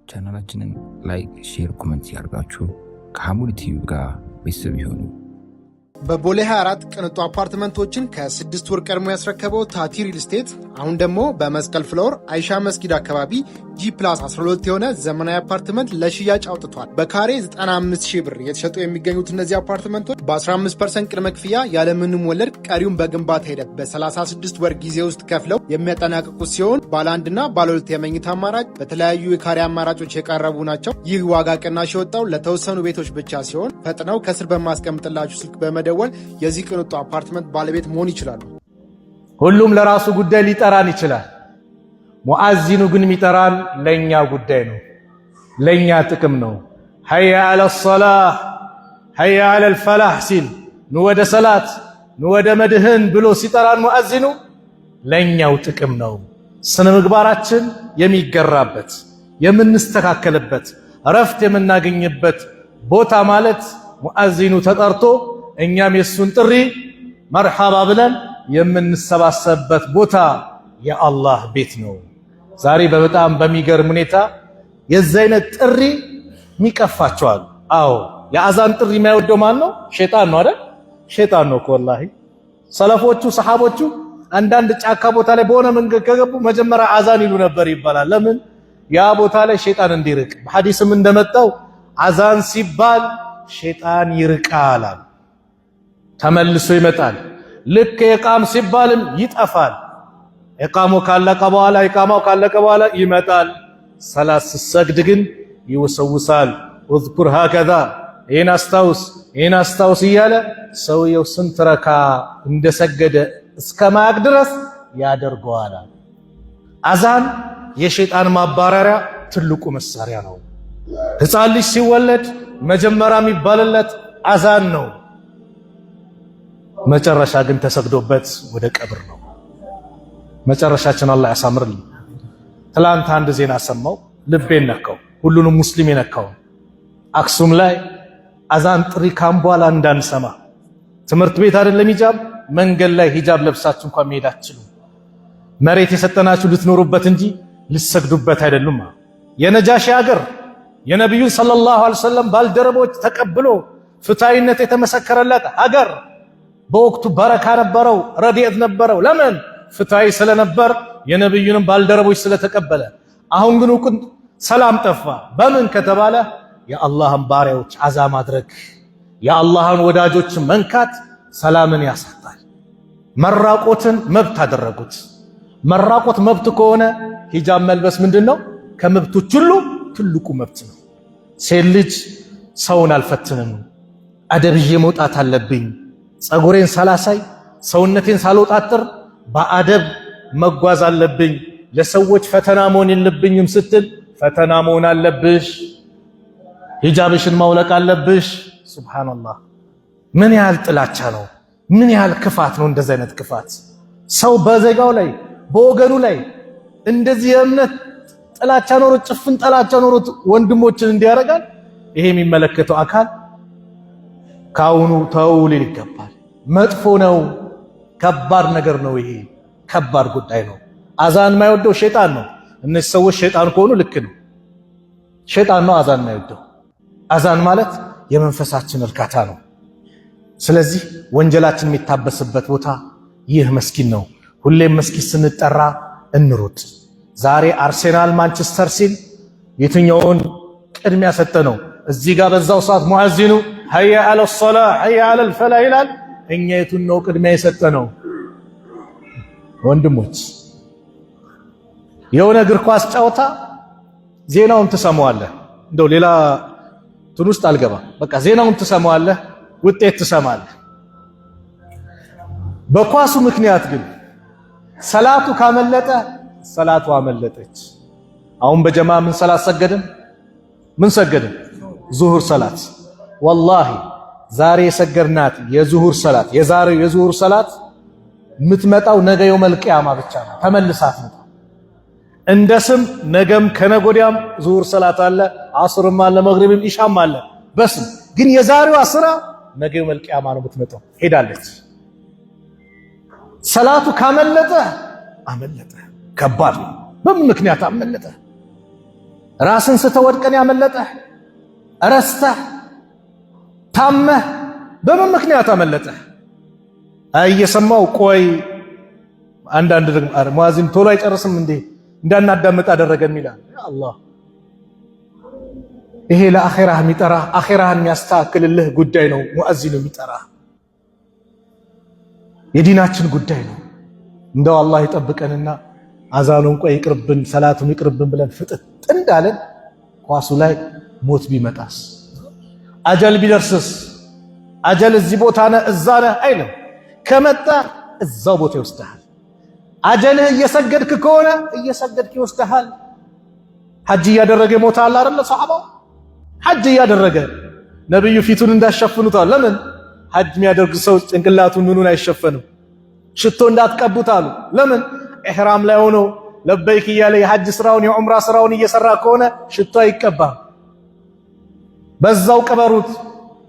ቻናላችንን ላይክ፣ ሼር፣ ኮሜንት ያርጋችሁ ከሐሙድ ቲዩብ ጋር ቤተሰብ ይሁኑ። በቦሌ 24 ቅንጡ አፓርትመንቶችን ከ6 ወር ቀድሞ ያስረከበው ታቲ ሪል ስቴት አሁን ደግሞ በመስቀል ፍሎር አይሻ መስጊድ አካባቢ G+12 የሆነ ዘመናዊ አፓርትመንት ለሽያጭ አውጥቷል። በካሬ 95,000 ብር የተሸጡ የሚገኙት እነዚህ አፓርትመንቶች በ15% ቅድመ ክፍያ ያለምንም ወለድ ቀሪውን በግንባታ ሂደት በ36 ወር ጊዜ ውስጥ ከፍለው የሚያጠናቅቁት ሲሆን ባለ አንድና ባለ ሁለት የመኝታ አማራጭ በተለያዩ የካሬ አማራጮች የቀረቡ ናቸው። ይህ ዋጋ ቅናሽ የወጣው ለተወሰኑ ቤቶች ብቻ ሲሆን ፈጥነው ከስር በማስቀምጥላችሁ ስልክ በመደወል የዚህ ቅንጡ አፓርትመንት ባለቤት መሆን ይችላሉ። ሁሉም ለራሱ ጉዳይ ሊጠራን ይችላል። ሙአዚኑ ግን የሚጠራን ለኛ ጉዳይ ነው፣ ለኛ ጥቅም ነው። ሀያ አለ ሶላህ ሀያ አለ الفلاح ሲል ኑ ወደ ሰላት ኑ ወደ መድህን ብሎ ሲጠራን ሙአዚኑ ለኛው ጥቅም ነው። ስነ ምግባራችን የሚገራበት የምንስተካከልበት ረፍት የምናገኝበት ቦታ ማለት ሙአዚኑ ተጠርቶ እኛም የሱን ጥሪ መርሐባ ብለን የምንሰባሰብበት ቦታ የአላህ ቤት ነው። ዛሬ በጣም በሚገርም ሁኔታ የዚህ አይነት ጥሪ ሚቀፋቸዋል። አዎ የአዛን ጥሪ የማይወደው ማን ነው? ሸይጣን ነው አይደል? ሸይጣን ነው ወላሂ። ሰለፎቹ ሰሃቦቹ አንዳንድ ጫካ ቦታ ላይ በሆነ መንገድ ከገቡ መጀመሪያ አዛን ይሉ ነበር ይባላል። ለምን? ያ ቦታ ላይ ሸይጣን እንዲርቅ። በሐዲስም እንደመጣው አዛን ሲባል ሸይጣን ይርቃል፣ ተመልሶ ይመጣል። ልክ የቃም ሲባልም ይጠፋል። ኢቃማው ካለቀ በኋላ ይመጣል። ሰላት ሲሰግድ ግን ይወሰውሳል። اذكر هكذا ይሄን አስታውስ እያለ ሰውየው ስንት ረካ እንደሰገደ እስከማያቅ ድረስ ያደርገዋል። አዛን የሸይጣን ማባረሪያ ትልቁ መሳሪያ ነው። ሕፃን ልጅ ሲወለድ መጀመሪያ የሚባልለት አዛን ነው። መጨረሻ ግን ተሰግዶበት ወደ ቀብር ነው። መጨረሻችን አላህ ያሳምርልን። ትላንት አንድ ዜና ሰማው፣ ልቤን ነካው፣ ሁሉንም ሙስሊም የነካው። አክሱም ላይ አዛን ጥሪ ካምቧላ እንዳንሰማ፣ ትምህርት ቤት አይደለም ሂጃብ፣ መንገድ ላይ ሂጃብ ለብሳችሁ እንኳን መሄድ አትችሉም። መሬት የሰጠናችሁ ልትኖሩበት እንጂ ልትሰግዱበት አይደሉም። የነጃሺ ሀገር የነብዩን ሰለላሁ ዐለይሂ ወሰለም ባልደረቦች ተቀብሎ ፍትሃዊነት የተመሰከረለት ሀገር በወቅቱ በረካ ነበረው፣ ረድኤት ነበረው። ለምን? ፍትሃዊ ስለነበር የነብዩንም ባልደረቦች ስለተቀበለ። አሁን ግን ሰላም ጠፋ። በምን ከተባለ የአላህን ባሪያዎች አዛ ማድረግ፣ የአላህን ወዳጆች መንካት ሰላምን ያሳጣል። መራቆትን መብት አደረጉት። መራቆት መብት ከሆነ ሂጃብ መልበስ ምንድነው? ከመብቶች ሁሉ ትልቁ መብት ነው። ሴት ልጅ ሰውን አልፈትንም፣ አደብዬ መውጣት አለብኝ፣ ጸጉሬን ሳላሳይ ሰውነቴን ሳልወጣጥር በአደብ መጓዝ አለብኝ፣ ለሰዎች ፈተና መሆን የለብኝም ስትል ፈተና መሆን አለብሽ። ሂጃብሽን ማውለቅ አለብሽ። ሱብሃንአላህ። ምን ያህል ጥላቻ ነው! ምን ያህል ክፋት ነው! እንደዚህ አይነት ክፋት ሰው በዜጋው ላይ በወገኑ ላይ እንደዚህ የእምነት ጥላቻ ኖሮት ጭፍን ጥላቻ ኖሮት ወንድሞችን እንዲያረጋል። ይሄ የሚመለከተው አካል ካሁኑ ተው ሊል ይገባል። መጥፎ ነው፣ ከባድ ነገር ነው። ይሄ ከባድ ጉዳይ ነው። አዛን የማይወደው ሸይጣን ነው። እነዚህ ሰዎች ሸይጣን ከሆኑ ልክ ነው። ሸይጣን ነው አዛን የማይወደው። አዛን ማለት የመንፈሳችን እርካታ ነው። ስለዚህ ወንጀላችን የሚታበስበት ቦታ ይህ መስጊድ ነው። ሁሌም መስጊድ ስንጠራ እንሩጥ። ዛሬ አርሴናል ማንቸስተር ሲል የትኛውን ቅድሚያ ሰጠ ነው? እዚህ ጋር በዛው ሰዓት ሙአዚኑ ሀያ አለ ሶላህ ሀያ አለ الفلاح ይላል። እኛ የቱን ነው ቅድሚያ የሰጠ ነው? ወንድሞች የሆነ እግር ኳስ ጨዋታ ዜናውን ትሰማዋለህ። እንደው ሌላ እንትን ውስጥ አልገባም። በቃ ዜናውን ትሰማዋለህ፣ ውጤት ትሰማለህ። በኳሱ ምክንያት ግን ሰላቱ ካመለጠ ሰላቱ አመለጠች። አሁን በጀማ ምን ሰላት ሰገድን? ምን ሰገድን? ዙሁር ሰላት። ወላሂ ዛሬ የሰገድናት የዙሁር ሰላት የዛሬው የዙሁር ሰላት የምትመጣው ነገ የውመል ቂያማ ብቻ ነው። ተመልሳት ነው። እንደ ስም ነገም ከነጎዲያም ዙሁር ሰላት አለ፣ አስርም አለ፣ መግሪብም ኢሻም አለ። በስም ግን የዛሬው አስራ ነገ የውመል ቂያማ ነው የምትመጣው። ሄዳለች። ሰላቱ ካመለጠ አመለጠ። ከባድ ነው። በምን ምክንያት አመለጠ? ራስን ስተወድቀን ያመለጠህ ረስተህ ታመህ በምን ምክንያት አመለጠህ? እየሰማው ቆይ አንዳንድ ደግሞ ሙአዚን ቶሎ አይጨርስም እንዴ እንዳናዳምጥ አደረገን ይላል። ያ አላህ ይሄ ለአኺራህ የሚጠራ አኺራህን የሚያስተካክልልህ ጉዳይ ነው። ሙአዚን የሚጠራ የዲናችን ጉዳይ ነው። እንደው አላህ ይጠብቀንና አዛኑን ቆይ ይቅርብን ሰላቱን ይቅርብን ብለን ፍጥጥ እንዳለን ኳሱ ላይ ሞት ቢመጣስ አጀል ቢደርስስ? አጀል እዚህ ቦታ ነህ እዛ ነህ አይልም። ከመጣ እዛው ቦታ ይወስድሃል። አጀልህ እየሰገድክ ከሆነ እየሰገድክ ይወስድሃል። ሐጅ እያደረገ ይሞታል አይደል? ሷሐባው ሐጅ እያደረገ ነብዩ ፊቱን እንዳሸፍኑት አሉ። ለምን ሐጅ የሚያደርግ ሰው ጭንቅላቱን ምኑን አይሸፈንም? ሽቶ እንዳትቀቡት አሉ። ለምን ኢህራም ላይ ሆኖ ለበይክ እያለ የሐጅ ስራውን የዑምራ ስራውን እየሰራ ከሆነ ሽቶ አይቀባም። በዛው ቀበሩት።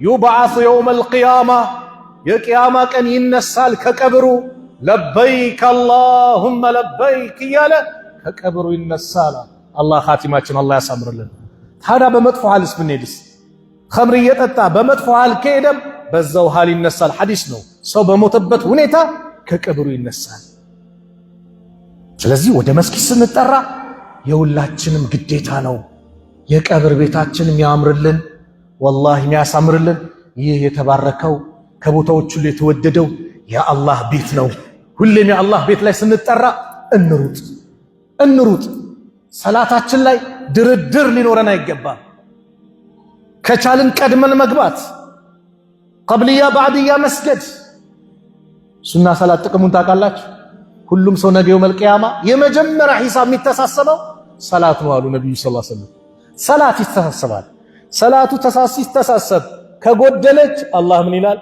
ዩብዓሱ የውመል ቂያማ የቂያማ ቀን ይነሳል ከቀብሩ ለበይክ አላሁመ ለበይክ እያለ ከቀብሩ ይነሳል። አላህ ኻቲማችን አላህ ያሳምርልን። ታዲያ በመጥፎ ሐልስ ብንሄድስ? ኸምር እየጠጣ በመጥፎ ሐል ከሄደም በዛው ሐል ይነሳል። ሐዲስ ነው። ሰው በሞተበት ሁኔታ ከቀብሩ ይነሳል። ስለዚህ ወደ መስጊድ ስንጠራ የሁላችንም ግዴታ ነው። የቀብር ቤታችንም ያምርልን ወላሂ የሚያሳምርልን ይህ የተባረከው ከቦታዎች ሁሉ የተወደደው የአላህ ቤት ነው። ሁሌም የአላህ ቤት ላይ ስንጠራ እንሩጥ። ሰላታችን ላይ ድርድር ሊኖረን አይገባም። ከቻልን ቀድመን መግባት፣ ቀብልያ ባዕድያ መስገድ። ሱና ሰላት ጥቅሙን ታውቃላችሁ? ሁሉም ሰው ነገ የውመል ቂያማ የመጀመሪያ ሂሳብ የሚተሳሰበው ሰላት ነው አሉ ነብዩ ሰለላሁ ዐለይሂ ወሰለም። ሰላት ይተሳሰባል። ሰላቱ ሲተሳሰብ ከጎደለች አላህ ምን ይላል?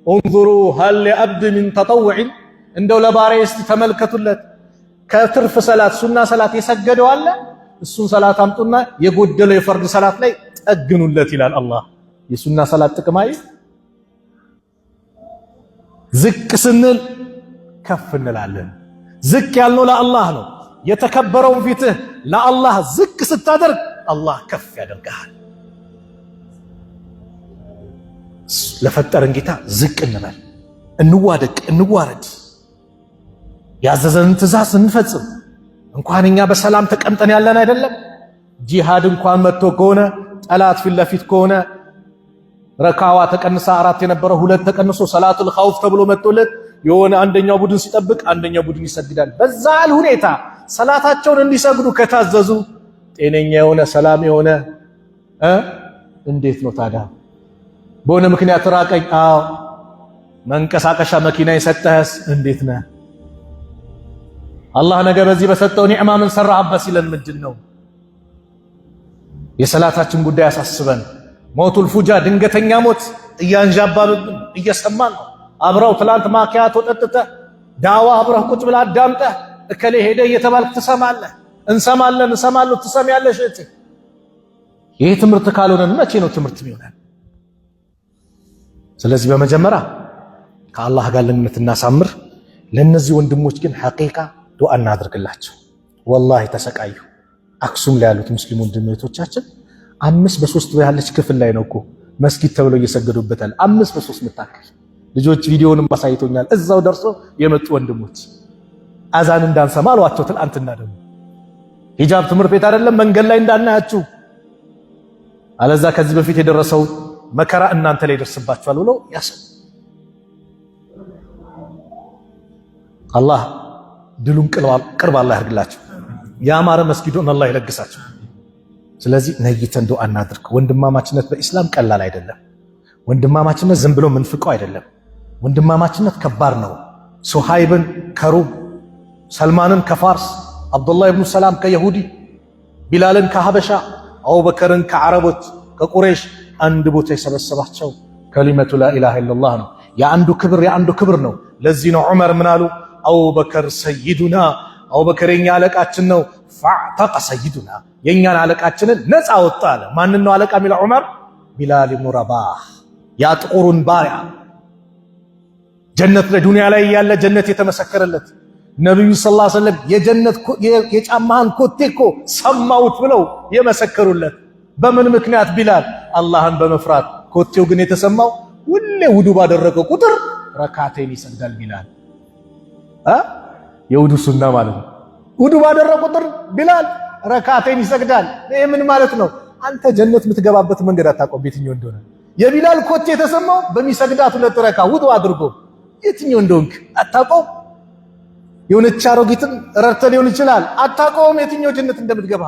እንዙሩ ሀል ሊዐብድ ሚን ተጠውዕን እንደው ለባሪያ እስቲ ተመልከቱለት ከትርፍ ሰላት ሱና ሰላት የሰገደው አለ እሱን ሰላት አምጡና የጎደለው የፈርድ ሰላት ላይ ጠግኑለት ይላል አላህ። የሱና ሰላት ጥቅም አይ ዝቅ ስንል ከፍ እንላለን። ዝቅ ያልነው ለአላህ ነው። የተከበረውን ፊትህ ለአላህ ዝቅ ስታደርግ አላህ ከፍ ያደርግሃል። ለፈጠረን ጌታ ዝቅ እንበል፣ እንዋደቅ፣ እንዋረድ፣ ያዘዘንን ትእዛዝ እንፈጽም። እንኳን እኛ በሰላም ተቀምጠን ያለን አይደለም ጂሃድ እንኳን መጥቶ ከሆነ ጠላት ፊት ለፊት ከሆነ ረካዋ ተቀንሳ 4 የነበረ 2 ተቀንሶ ሰላቱል ኸውፍ ተብሎ መጥቶለት የሆነ አንደኛው ቡድን ሲጠብቅ አንደኛው ቡድን ይሰግዳል። በዛል ሁኔታ ሰላታቸውን እንዲሰግዱ ከታዘዙ ጤነኛ የሆነ ሰላም የሆነ እንዴት ነው ታዲያ? በሆነ ምክንያት ራቀኝ፣ አዎ መንቀሳቀሻ መኪና የሰጠህስ እንዴት ነህ? አላህ ነገ በዚህ በሰጠው ኒዕማ ምን ሰራህበት ሲለን ምንድነው? የሰላታችን ጉዳይ ያሳስበን። ሞቱል ፉጃ ድንገተኛ ሞት እያንዣባብን እየሰማን ነው። አብረው ትላንት ማኪያቶ ጠጥተህ ዳዋ አብረህ ቁጭ ብለህ አዳምጠህ እከሌ ሄደ እየተባልክ ትሰማለህ። እንሰማለን ትሰሚያለሽ። ይህ ትምህርት ካልሆነ መቼ ነው ትምህርት የሚሆነን? ስለዚህ በመጀመሪያ ከአላህ ጋር ግንኙነት እናሳምር። ለነዚህ ወንድሞች ግን ሐቂቃ ዱዓ እናድርግላቸው። ወላሂ ተሰቃዩ። አክሱም ላይ ያሉት ሙስሊም ወንድሞቻችን 5/3 ያለች ክፍል ላይ ነው እኮ መስጊድ ተብሎ እየሰገዱበታል። 5/3 ምታክል ልጆች ቪዲዮንም አሳይቶኛል። እዛው ደርሶ የመጡ ወንድሞች አዛን እንዳንሰማ አሏቸው። ትላንትና ደግሞ ሂጃብ ትምህርት ቤት አይደለም መንገድ ላይ እንዳናያችሁ አለዛ ከዚህ በፊት የደረሰው መከራ እናንተ ላይ ይደርስባችኋል ብሎ ያሰብ አላህ ድሉን ቅርብ አላህ ያርግላችሁ። ያማረ መስጊዱን አላህ ይለግሳችሁ። ስለዚህ ነይተን ዱዓ እናድርግ። ወንድማማችነት በኢስላም ቀላል አይደለም። ወንድማማችነት ዝም ብሎ ምንፍቀው አይደለም። ወንድማማችነት ከባድ ነው። ሱሃይብን ከሩም፣ ሰልማንን ከፋርስ፣ አብዱላህ ኢብኑ ሰላም ከይሁዲ፣ ቢላልን ከሐበሻ፣ አቡበከርን ከዓረቦች ከቁረይሽ አንድ ቦታ የሰበሰባቸው ከሊመቱ ላኢላሃ ኢለላህ ነው። የአንዱ ክብር ነው። ለዚህ ነው ዑመር ምን አሉ? አቡበከር ሰይዱና፣ አቡበከር የኛ አለቃችን ነው። ፈዕተቀ ሰይዱና፣ የኛን አለቃችንን ነፃ ወጣ አለ። ማንን ነው አለቃ የሚለው ዑመር? ቢላል ኢብኑ ረባህ፣ ያ ጥቁሩን ባሪያ ጀነት ላይ ዱንያ ላይ ያለ ጀነት የተመሰከረለት ነብዩ ሰለላሁ ዐለይሂ ወሰለም የጀነት የጫማህን ኮቴ እኮ ሰማሁት ብለው የመሰከሩለት በምን ምክንያት ቢላል አላህን በመፍራት ኮቴው ግን የተሰማው ሁሌ ውዱ ባደረገው ቁጥር ረካዓተይን ይሰግዳል ቢላል የውዱ ሱና ማለት ነው ውዱ ባደረገው ቁጥር ቢላል ረካዓተይን ይሰግዳል ይሄ ምን ማለት ነው አንተ ጀነት የምትገባበት መንገድ አታውቀውም የትኛው እንደሆነ የቢላል ኮቴ የተሰማው በሚሰግዳት 2 ረካ ውዱ አድርጎ የትኛው እንደሆንክ አታውቀውም የሆነች አሮጊትን ረድተህ ሊሆን ይችላል አታውቀውም የትኛው ጀነት እንደምትገባ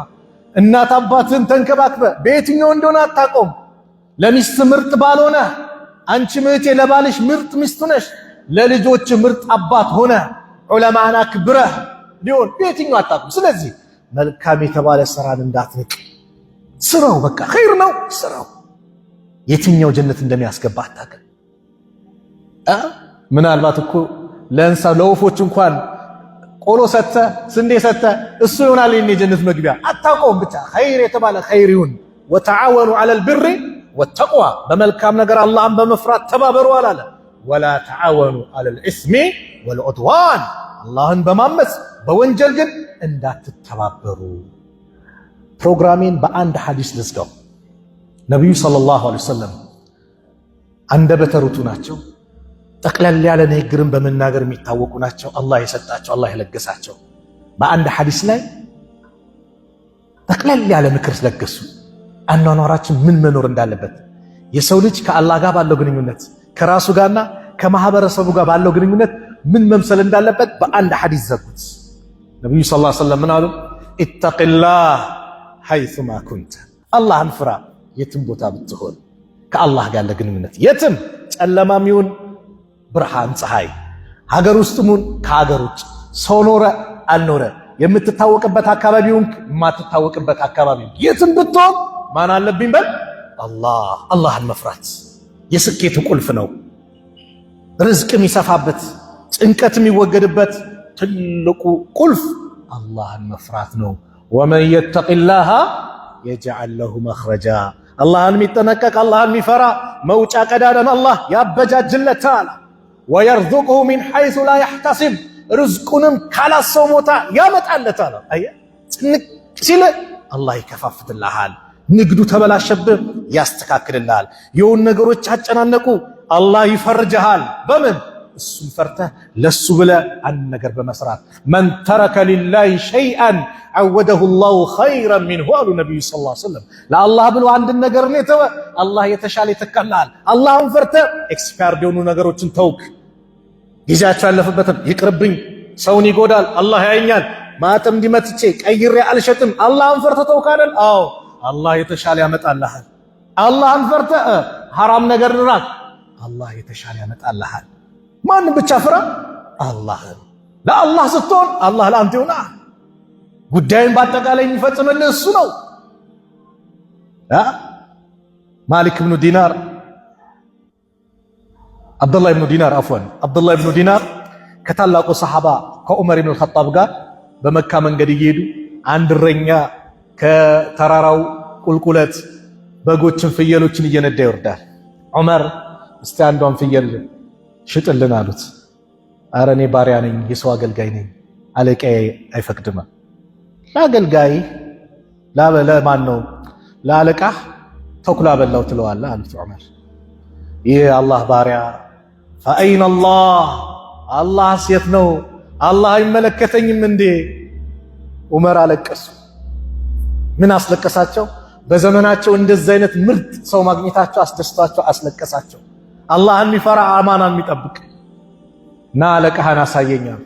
እናት አባትን ተንከባክበ በየትኛው እንደሆነ አታውቀውም ለሚስት ምርጥ ባልሆነ አንቺ እህቴ ለባልሽ ምርጥ ሚስት ነሽ ለልጆች ምርጥ አባት ሆነ ዑለማና ክብረህ ሊሆን በየትኛው አታውቅም ስለዚህ መልካም የተባለ ስራን እንዳትንቅ ስራው በቃ ኸይር ነው ስራው የትኛው ጀነት እንደሚያስገባ አታውቅም ምናልባት እኮ ለእንስሳ ለወፎች እንኳን ቆሎ ሰተ ስንዴ ሰተ እሱ ይሆናል የኔ ጀነት መግቢያ አታውቀውም ብቻ ኸይር የተባለ ኸይር ይሁን ወተዓወኑ ዐለል ቢሪ ወተቅዋ በመልካም ነገር አላህን በመፍራት ተባበሩ አላለ ወላ ተዓወኑ ዐለል ኢስሚ ወልዑድዋን አላህን በማመጽ በወንጀል ግን እንዳትተባበሩ ፕሮግራሜን በአንድ ሐዲስ ልዝጋው ነብዩ ሰለላሁ ዐለይሂ ወሰለም አንደበተ ርቱዕ ናቸው ጠቅለል ያለ ንግግርን በመናገር የሚታወቁ ናቸው አላህ የሰጣቸው አላህ የለገሳቸው በአንድ ሐዲስ ላይ ጠቅለል ያለ ምክር ለገሱ አኗኗራችን ምን መኖር እንዳለበት የሰው ልጅ ከአላህ ጋር ባለው ግንኙነት ከራሱ ጋርና ከማህበረሰቡ ጋር ባለው ግንኙነት ምን መምሰል እንዳለበት በአንድ ሐዲስ ዘጉት ነብዩ ሰለላሁ ዐለይሂ ወሰለም ምን አሉ ኢተቂላህ ሐይሱማ ኩንተ አላህን ፍራ የትም ቦታ ብትሆን ከአላህ ጋር ለግንኙነት የትም ጨለማም ይሁን ብርሃን ፀሐይ ሀገር ውስጥሙን ከሀገር ውጭ ሰው ኖረ አልኖረ የምትታወቅበት አካባቢውን የማትታወቅበት አካባቢ የትም ብትሆን ማን አለብኝ በል አላህን መፍራት የስኬት ቁልፍ ነው ርዝቅ የሚሰፋበት ጭንቀት የሚወገድበት ትልቁ ቁልፍ አላህን መፍራት ነው ወመን የተቂላህ የጅዐል ለሁ መኽረጃ አላህን የሚጠነቀቅ አላህን የሚፈራ መውጫ ቀዳዳን አላህ ያበጃጅለታል ወየርዙቅሁ ሚን ሐይሱ ላ የሕተሲብ ርዝቁንም ካላሰው ቦታ ያመጣለታል አየህ ጭንቅ ሲል አላህ ይከፋፍትልሃል ንግዱ ተበላሸብህ ያስተካክልልሃል የሆኑ ነገሮች አጨናነቁ አላህ ይፈርጅሃል በምን እሱን ፈርተህ ለሱ ብለህ አንድ ነገር በመስራት መን ተረከ ሊላሂ ሸይአን ዐወደሁ ላሁ ኸይረን ሚንሁ አሉ ነቢዩ ሰለላሁ ዐለይሂ ወሰለም ለአላህ ብሎ አንድ ነገር የተወ አላህ የተሻለ ይተካልሃል አላህን ፈርተህ ኤክስፓየርድ የሆኑ ነገሮችን ተውክ ጊዜያቸው ያለፈበትን ይቅርብኝ ሰውን ይጎዳል አላህ ያየኛል ማተም እንዲመትቼ ቀይሬ አልሸጥም አላህን ፈርተህ ተውክ አይደል አዎ አላህ የተሻለ ያመጣልሃል አላህን ፈርተህ ሐራም ነገር ራቅ አላህ የተሻለ ያመጣልሃል ማንም ብቻ ፍራ አላህን ለአላህ ስትሆን አላህ ለአንተ ይሆናል ጉዳይን በአጠቃላይ የሚፈጽምልህ እሱ ነው ማሊክ ብኑ ዲናር አብዱላህ ብኑ ዲናር ከታላቁ ሰሃባ ከዑመር ኢብኑ አልኸጣብ ጋር በመካ መንገድ እየሄዱ አንድ እረኛ ከተራራው ቁልቁለት በጎችን ፍየሎችን እየነዳ ይወርዳል ዑመር እስቲ አንዷን ፍየል ሽጥልን አሉት ኧረ እኔ ባሪያ ነኝ የሰው አገልጋይ ነኝ አለቃዬ አይፈቅድም ለአገልጋይ ለማን ነው ለአለቃህ ተኩላ በላው ትለዋለህ አሉት ዑመር ይህ አላህ ባሪያ ፈአይነ አላህ ሴት ነው አላህ አይመለከተኝም እንዴ ዑመር አለቀሱ ምን አስለቀሳቸው በዘመናቸው እንደዚህ አይነት ምርጥ ሰው ማግኘታቸው አስደስቷቸው አስለቀሳቸው አላህን የሚፈራ አማናን የሚጠብቅ እና አለቃህን አሳየኛል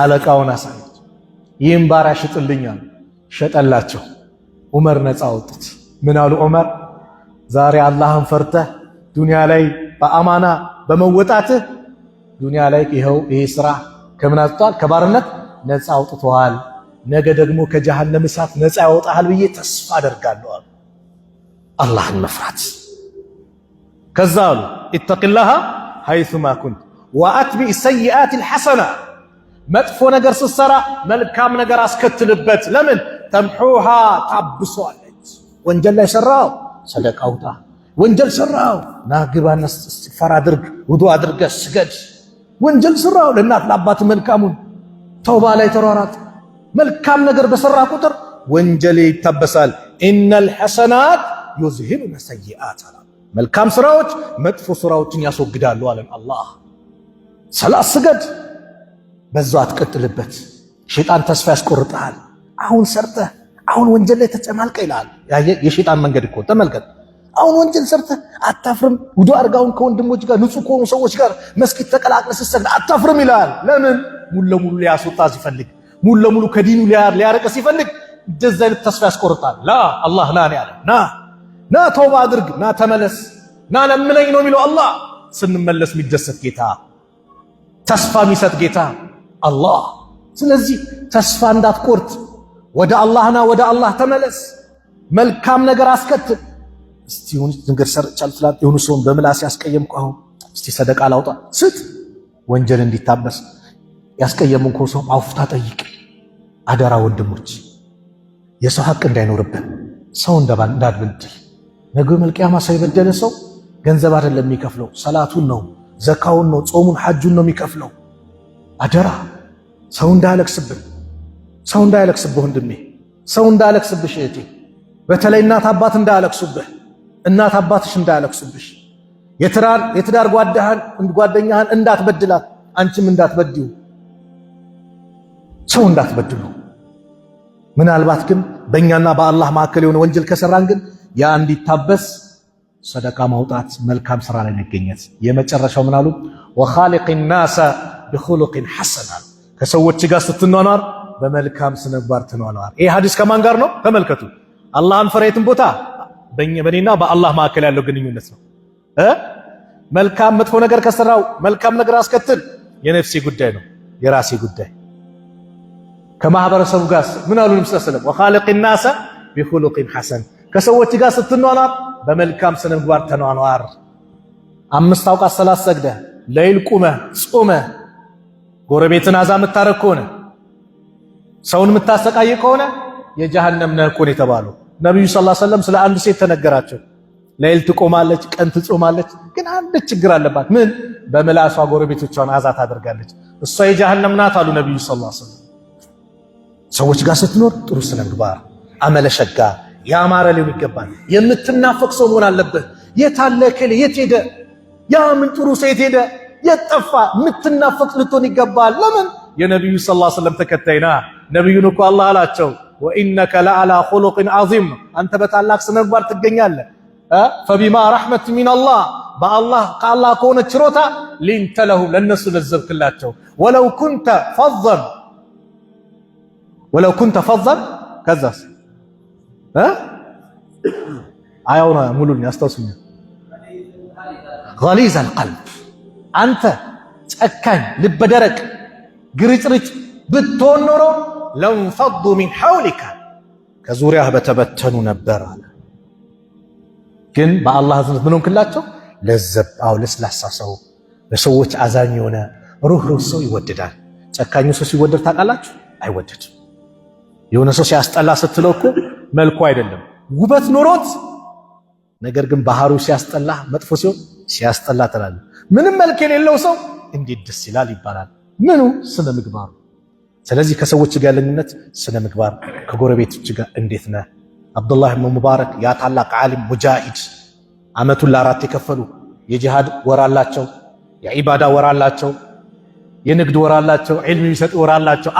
አለቃውን አሳየች ይህም ባሪያ ሽጥልኛል ሸጠላቸው ዑመር ነፃ ወጡት ምን አሉ ዑመር ዛሬ አላህን ፈርተህ ዱንያ ላይ በአማና በመወጣትህ ዱንያ ላይ ይሄው ይሄ ስራ ከምን አጥቷል ከባርነት ነፃ አውጥቷል ነገ ደግሞ ከጀሃነም እሳት ነፃ ያወጣሃል ብዬ ተስፋ አደርጋለሁ አሉ አላህን መፍራት ከዛ አሉ ኢተቂላህ ሐይሱማ ኩንት ወአትቢዕ ሰይአት አልሐሰና መጥፎ ነገር ስትሰራ መልካም ነገር አስከትልበት ለምን ተምሑሃ ታብሷለች ወንጀል ላይ ሰራው ሰደቃ አውጣ ወንጀል ሰራው ናግባና ኢስቲግፋር አድርግ ውዱእ አድርገህ ስገድ ወንጀል ሰራው ለእናት ለአባት መልካሙን ተውባ ላይ ተሯሯጥ። መልካም ነገር በሰራ ቁጥር ወንጀል ይታበሳል። ኢነል ሐሰናት ዩዝሂቡነ ሰይአት። መልካም ስራዎች መጥፎ ስራዎችን ያስወግዳሉ አለን አላህ። ሰላት ስገድ፣ በዛው አትቀጥልበት። ሸይጣን ተስፋ ያስቆርጥሃል። አሁን ሰርተህ አሁን ወንጀል ላይ ተጨማልቀ ይላል። የሸይጣን መንገድ እኮ ተመልከት። አሁን ወንጀል ሰርተህ አታፍርም? ውዱ አርጋውን ከወንድሞች ጋር ንጹህ ከሆኑ ሰዎች ጋር መስጊድ ተቀላቅለህ ስትሰግድ አታፍርም ይላል። ለምን? ሙሉ ለሙሉ ሊያስወጣ ሲፈልግ፣ ሙሉ ለሙሉ ከዲኑ ሊያርቅ ሲፈልግ እንደዛ አይነት ተስፋ ያስቆርጣል። ላ አላህ ና ያለ ና ተውባ አድርግ፣ ና ተመለስ፣ ና ለምነኝ ነው የሚለው አላህ። ስንመለስ የሚደሰት ጌታ፣ ተስፋ የሚሰጥ ጌታ አላህ። ስለዚህ ተስፋ እንዳትቆርጥ፣ ወደ አላህና ወደ አላህ ተመለስ። መልካም ነገር አስከትል። እስቲ ሁን ነገር ሰርቻል ፍላት የሆኑ ሰውን በምላስ ያስቀየምኩ፣ አሁን እስቲ ሰደቃ ላውጣ ስት ወንጀል እንዲታበስ ያስቀየምኩ ሰው አውፍታ ጠይቅ። አደራ ወንድሞች፣ የሰው ሐቅ እንዳይኖርብን፣ ሰው እንዳትበድል። ነገ መልቂያማ ሰው የበደለ ሰው ገንዘብ አይደለም የሚከፍለው፣ ሰላቱን ነው፣ ዘካውን ነው፣ ጾሙን ሐጁን ነው የሚከፍለው። አደራ ሰው እንዳያለቅስብን፣ ሰው እንዳያለቅስብህ ወንድሜ፣ ሰው እንዳያለቅስብሽ እህቴ። በተለይ እናት አባት እንዳያለቅሱብህ፣ እናት አባትሽ እንዳያለቅሱብሽ። የትዳር ጓደኛህን እንዳትበድላት፣ አንቺም እንዳትበድዩ፣ ሰው እንዳትበድሉ። ምናልባት ግን በእኛና በአላህ መካከል የሆነ ወንጀል ከሰራን ግን ያ እንዲታበስ ሰደቃ ማውጣት፣ መልካም ስራ ላይ መገኘት። የመጨረሻው ምን አሉ? ወኻሊቅ ናሰ ቢኹሉቅን ሐሰን። ከሰዎች ጋር ስትኗኗር በመልካም ስነምግባር ትኗኗር። ይህ ሐዲስ ከማን ጋር ነው? ተመልከቱ። አላህን ፍራ። የትም ቦታ በእኔና በአላህ መካከል ያለው ግንኙነት ነው። መልካም መጥፎ ነገር ከሰራው መልካም ነገር አስከትል፣ የነፍሴ ጉዳይ ነው፣ የራሴ ጉዳይ። ከማህበረሰቡ ጋር ምን አሉ? ነብዩ ሰለላሁ ዐለይሂ ወሰለም ወኻሊቅ ናሰ ቢኹሉቅን ሐሰን። ከሰዎች ጋር ስትኗኗር በመልካም ስነምግባር ተኗኗር። 5 አውቃት ሰላት ሰግደህ ለይል ቁመህ ጾመህ ጎረቤትን አዛ የምታረግ ከሆነ ሰውን የምታሰቃይ ከሆነ የጀሃነም ነህ እኮ ነው የተባለው። ነብዩ ሰለላሁ ዐለይሂ ወሰለም ስለ አንድ ሴት ተነገራቸው። ለይል ትቆማለች፣ ቀን ትጾማለች፣ ግን አንድ ችግር አለባት። ምን? በምላሷ ጎረቤቶቿን አዛ ታደርጋለች። እሷ የጀሃነም ናት አሉ ነብዩ ሰለላሁ ዐለይሂ ወሰለም። ሰዎች ጋር ስትኖር ጥሩ ስነምግባር፣ አመለሸጋ ያማረ ሊሆን ይገባል። የምትናፈቅ ሰው መሆን አለብህ። የታለ ከለ የት ሄደ? ያ ምን ጥሩ ሴት ሄደ? የጠፋ የምትናፈቅ ልትሆን ይገባል። ለምን? የነብዩ ሰለላሁ ዐለይሂ ወሰለም ተከታይና። ነብዩን እኮ አላህ አላቸው ወኢነከ ለዐላ ኹሉቅን ዐዚም፣ አንተ በታላቅ ስነምግባር ትገኛለህ። ፈቢማ ረሕመት ሚነላህ፣ ከአላህ ከሆነ ችሮታ ሊንተ ለሁም፣ ለነሱ ለዘብክላቸው። ወለው ኩንተ ፈዘን ከዛስ አያውና ሙሉን ያስታውሱኛል። ገሊዝ አልቀልብ፣ አንተ ጨካኝ ልበደረቅ ግርጭርጭ ብትሆን ኖሮ ለንፈዱ ሚን ሐውሊካ፣ ከዙሪያህ በተበተኑ ነበር አለ። ግን በአላህ እዝነት ምን ሆንክላቸው? ለስላሳ ሰው፣ ለሰዎች አዛኝ የሆነ ሩህሩህ ሰው ይወደዳል። ጨካኙ ሰው ሲወደድ ታውቃላችሁ? አይወደድም። የሆነ ሰው ሲያስጠላ ስትለው እኮ መልኩ አይደለም ውበት ኖሮት፣ ነገር ግን ባህሩ ሲያስጠላ፣ መጥፎ ሲሆን ሲያስጠላ ትላለህ። ምንም መልክ የሌለው ሰው እንዴት ደስ ይላል ይባላል። ምኑ? ስነ ምግባሩ። ስለዚህ ከሰዎች ጋር ያለኝነት ስነ ምግባር፣ ከጎረቤቶች ጋር እንዴት ነህ? አብዱላህ ኢብኑ ሙባረክ ያ ታላቅ ዓሊም ሙጃሂድ፣ ዓመቱን ለ4 የከፈሉ የጂሃድ ወር አላቸው፣ የዒባዳ ወር አላቸው፣ የንግድ ወር አላቸው፣ ዒልም የሚሰጥ ወር አላቸው።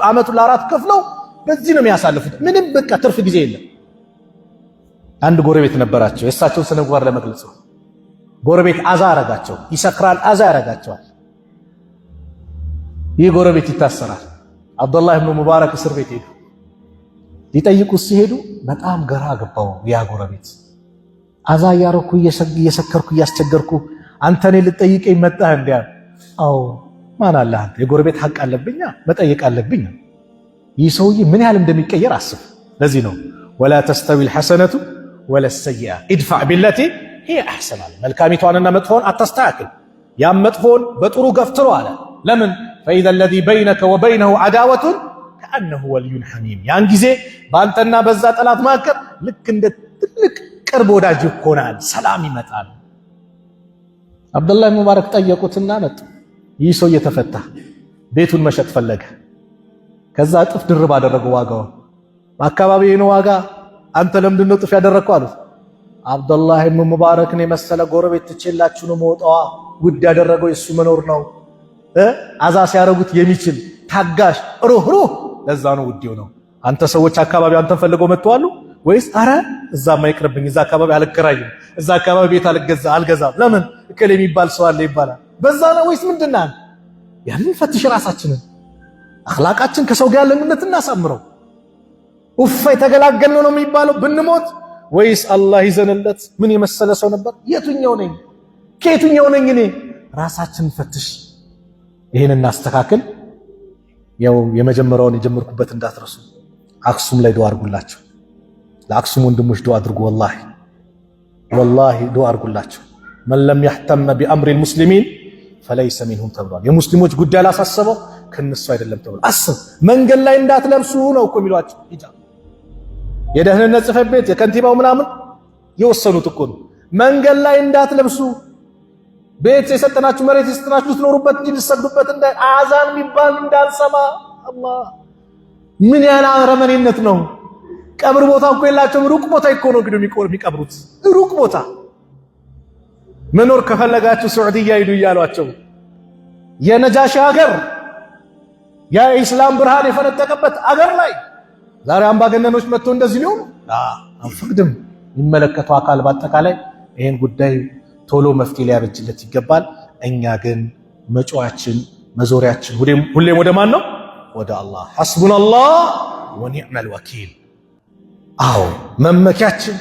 ዓመቱን ለ4 ከፍለው በዚህ ነው የሚያሳልፉት። ምንም በቃ ትርፍ ጊዜ የለም። አንድ ጎረቤት ነበራቸው። የእሳቸውን ስነ ምግባር ለመግለጽ ጎረቤት አዛ ያረጋቸው፣ ይሰክራል፣ አዛ ያረጋቸዋል። ይህ ጎረቤት ይታሰራል። አብዱላህ ኢብኑ ሙባረክ እስር ቤት ሄዱ። ሊጠይቁት ሲሄዱ በጣም ግራ ገባው። ያ ጎረቤት አዛ ያረኩ እየሰከርኩ እያስቸገርኩ አንተ እኔ ልጠይቀኝ መጣህ እንዴ? አዎ ማን አለህ አንተ? የጎረቤት ሐቅ አለብኛ፣ መጠየቅ አለብኝ። ይህ ሰውዬ ምን ያህል እንደሚቀየር አስብ። ለዚህ ነው ወላ ተስተዊ الحسنة ولا السيئة ادفع بالتي هي احسن። መልካሚቷንና መጥፎን አታስተካክል፣ ያም መጥፎን በጥሩ ገፍትሮ አለ። ለምን? فإذا الذي بينك وبينه عداوة كأنه ولي حميم። ያን ጊዜ በአንተና በዛ ጠላት መካከል ልክ እንደ ትልቅ ቅርብ ወዳጅ ይሆናል፣ ሰላም ይመጣል። አብዱላህ ሙባረክ ጠየቁትና መጡ። ይህ ሰው እየተፈታ ቤቱን መሸጥ ፈለገ። ከዛ እጥፍ ድርብ አደረገው ዋጋው። አካባቢ ነው ዋጋ አንተ ለምንድን ነው እጥፍ ያደረከው አሉት። አብዱላህ ኢብኑ ሙባረክን የመሰለ ጎረቤት ትቼላችሁ ነው መውጣዋ። ውድ ያደረገው የሱ መኖር ነው። አዛ ሲያረጉት የሚችል ታጋሽ ሩህሩህ፣ ለዛ ነው ውድ ነው። አንተ ሰዎች አካባቢ አንተን ፈልገው መጥተዋል ወይስ አረ እዛማ ይቅርብኝ፣ እዛ አካባቢ አልከራይም፣ እዛ አካባቢ ቤት አልገዛም፣ ለምን እከሌ የሚባል ሰው አለ ይባላል። በዛ ነው ወይስ ምንድነው? ያንን ፈትሽ ራሳችንን፣ አኽላቃችን ከሰው ጋር ያለንነት እናሳምረው። ኡፍ የተገላገልነው ነው የሚባለው ብንሞት ወይስ አላህ ይዘንለት ምን የመሰለ ሰው ነበር? የቱኛው ነኝ ከየቱኛው ነኝ እኔ? ራሳችንን ፈትሽ፣ ይሄን እናስተካክል። ያው የመጀመሪያውን የጀመርኩበት እንዳትረሱ። አክሱም ላይ ዱዓ አድርጉላቸው። ለአክሱም ወንድሞች ዱዓ አድርጉ። ወላሂ ዱዓ አድርጉላቸው። መን ለም يهتم بأمر المسلمين فليس منهم ተብሏል። የሙስሊሞች ጉዳይ ላሳሰበው ከነሱ አይደለም ተብሏል። አስብ፣ መንገድ ላይ እንዳትለብሱ ነው እኮ የሚሏቸው። ሂጃብ የደህንነት ጽሕፈት ቤት የከንቲባው ምናምን የወሰኑት እኮ ነው። መንገድ ላይ እንዳትለብሱ፣ ቤት የሰጠናችሁ መሬት የሰጠናችሁ ልትኖሩበት እንጂ ልትሰግዱበት እንደ አዛን የሚባል እንዳልሰማ። አላህ ምን ያህል አረመኔነት ነው! ቀብር ቦታ እኮ የላቸውም። ሩቅ ቦታ እኮ ነው እንግዲህ የሚቀብሩት። ሩቅ ቦታ መኖር ከፈለጋችሁ ሱዑዲያ ሂዱ እያሏቸው። የነጃሺ ሀገር የኢስላም ብርሃን የፈነጠቀበት አገር ላይ ዛሬ አምባገነኖች መጥተው እንደዚህ ሊሆኑ አንፈቅድም። የሚመለከተው አካል በአጠቃላይ ይህን ጉዳይ ቶሎ መፍትሄ ሊያበጅለት ይገባል። እኛ ግን መጮያችን መዞሪያችን ሁሌም ወደ ማን ነው? ወደ አላህ። ሐስቡናላህ ወኒዕመል ወኪል። አዎ መመኪያችን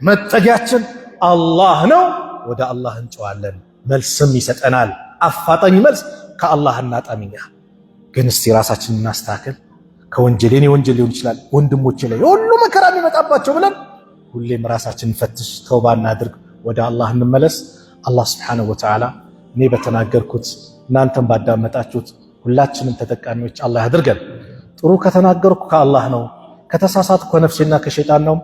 መጠጊያችን አላህ ነው። ወደ አላህ እንጨዋለን፣ መልስም ይሰጠናል። አፋጣኝ መልስ ከአላህ እናጣምኛ። ግን እስቲ ራሳችንን እናስተካክል። ከወንጀል የኔ ወንጀል ሊሆን ይችላል፣ ወንድሞቼ ላይ ሁሉ መከራ የሚመጣባቸው ብለን ሁሌም ራሳችንን ፈትሽ፣ ተውባ እናድርግ፣ ወደ አላህ እንመለስ። አላህ ሱብሓነሁ ወተዓላ እኔ በተናገርኩት እናንተም ባዳመጣችሁት ሁላችንም ተጠቃሚዎች አላህ ያድርገን። ጥሩ ከተናገርኩ ከአላህ ነው፣ ከተሳሳትኩ ከነፍሴና ከሸይጣን ነው።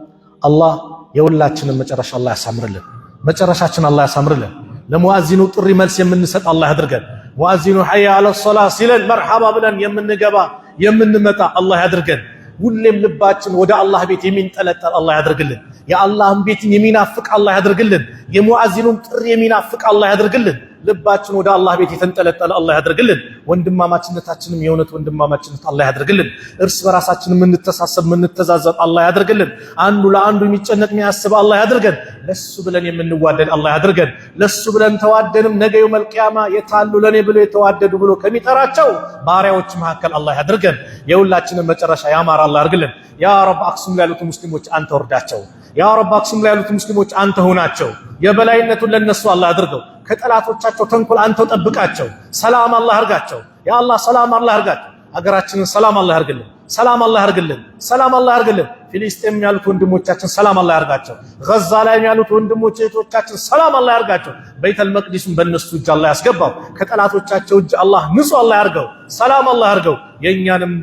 አላህ የሁላችንም መጨረሻ አላህ ያሳምርልን፣ መጨረሻችን አላህ ያሳምርልን። ለሙአዚኑ ጥሪ መልስ የምንሰጥ አላህ ያድርገን። ሙአዚኑ ሐያ አለ ሶላህ ሲለን መርሐባ ብለን የምንገባ የምንመጣ አላህ ያድርገን። ሁሌም ልባችን ወደ አላህ ቤት የሚንጠለጠል አላህ ያድርግልን። የአላህን ቤት የሚናፍቅ አላህ ያድርግልን። የሙአዚኑን ጥሪ የሚናፍቅ አላህ ያድርግልን። ልባችን ወደ አላህ ቤት የተንጠለጠለ አላህ ያድርግልን። ወንድማማችነታችንም የእውነት ወንድማማችነት አላህ ያድርግልን። እርስ በራሳችን የምንተሳሰብ የምንተዛዘብ አላህ ያድርግልን። አንዱ ለአንዱ የሚጨነቅ የሚያስብ አላህ ያድርገን። ለሱ ብለን የምንዋደድ አላህ ያድርገን። ለሱ ብለን ተዋደንም ነገ የውመል ቂያማ የታሉ ለኔ ብሎ የተዋደዱ ብሎ ከሚጠራቸው ባሪያዎች መካከል አላህ ያድርገን። የሁላችንም መጨረሻ ያማረ አላህ ያድርግልን። ያ ረብ አክሱም ላይ ያሉት ሙስሊሞች አንተ ወርዳቸው። ያ ረብ አክሱም ላይ ያሉት ሙስሊሞች አንተ ሆናቸው። የበላይነቱን ለነሱ አላህ አድርገው። ከጠላቶቻቸው ተንኮል አንተው ጠብቃቸው። ሰላም አላህ ያርጋቸው። ያ አላህ ሰላም አላህ ያርጋቸው። ሀገራችንን ሰላም አላህ ያርግልን። ሰላም አላህ ያርግልን። ሰላም አላህ ያርግልን። ፊሊስጤም ያሉት ወንድሞቻችን ሰላም አላህ ያርጋቸው። ጋዛ ላይ ያሉት ወንድሞች እህቶቻችን ሰላም አላህ ያርጋቸው። በይተል መቅዲስን በእነሱ እጅ አላህ ያስገባው። ከጠላቶቻቸው እጅ አላህ ንጹህ አላህ ያርገው። ሰላም አላህ ያርገው። የእኛንም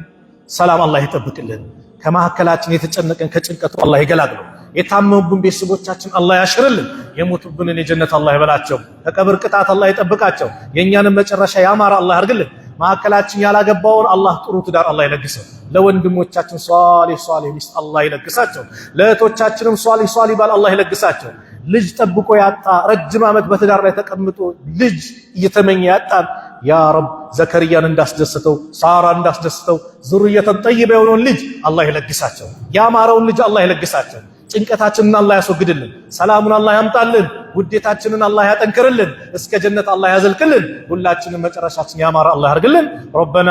ሰላም አላህ ይጠብቅልን። ከመካከላችን የተጨነቀን ከጭንቀቱ አላህ ይገላግለው። የታመሙብን ቤተሰቦቻችን አላህ ያሽርልን። የሞቱብንን የጀነት አላህ ይበላቸው። ከቀብር ቅጣት አላህ ይጠብቃቸው። የእኛንም መጨረሻ ያማረ አላህ ያርግልን። መካከላችን ያላገባውን አላህ ጥሩ ትዳር አላህ ይለግሰው። ለወንድሞቻችን ሷሊህ ሚስት አላህ ይለግሳቸው። ለእህቶቻችንም ሷሊህ ባል አላህ ይለግሳቸው። ልጅ ጠብቆ ያጣ ረጅም ዓመት በትዳር ላይ ተቀምጦ ልጅ እየተመኘ ያጣን ያ ረብ ዘከርያን እንዳስደስተው ሳራ እንዳስደስተው ዙርየተን ጠይባ የሆነውን ልጅ አላህ ይለግሳቸው። ያማረውን ልጅ አላህ ይለግሳቸው። ጭንቀታችንን አላህ ያስወግድልን። ሰላሙን አላህ ያምጣልን። ውዴታችንን አላህ ያጠንክርልን። እስከ ጀነት አላህ ያዘልቅልን። ሁላችንም መጨረሻችን ያማረ አላህ ያርግልን። ረበና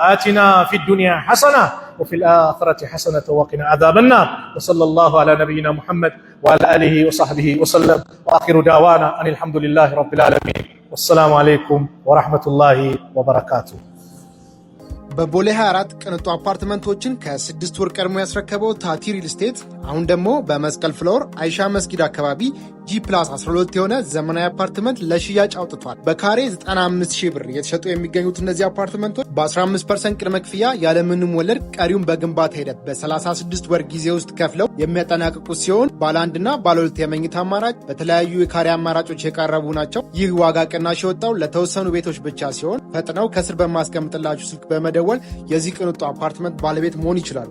አቲና ፊ ዱንያ ሐሰና وفي الآخرة حسنة وقنا عذاب النار وصلى الله على نبينا محمد وعلى آله وصحبه وسلم وآخر دعوانا أن الحمد لله رب العالمين والسلام عليكم ورحمة الله وبركاته. በቦሌ 24 ቅንጡ አፓርትመንቶችን ከ6 ወር ቀድሞ ያስረከበው ታቲ ሪል ስቴት አሁን ደግሞ በመስቀል ፍሎር አይሻ መስጊድ አካባቢ G+12 የሆነ ዘመናዊ አፓርትመንት ለሽያጭ አውጥቷል። በካሬ 95,000 ብር የተሸጡ የሚገኙት እነዚህ አፓርትመንቶች በ15% ቅድመ ክፍያ ያለምንም ወለድ ቀሪውን በግንባታ ሂደት በ36 ወር ጊዜ ውስጥ ከፍለው የሚያጠናቅቁት ሲሆን ባለ 1 እና ባለ 2 የመኝታ አማራጭ በተለያዩ የካሬ አማራጮች የቀረቡ ናቸው። ይህ ዋጋ ቅናሽ የወጣው ለተወሰኑ ቤቶች ብቻ ሲሆን ፈጥነው ከስር በማስቀምጥላችሁ ስልክ በመደወል የዚህ ቅንጡ አፓርትመንት ባለቤት መሆን ይችላሉ።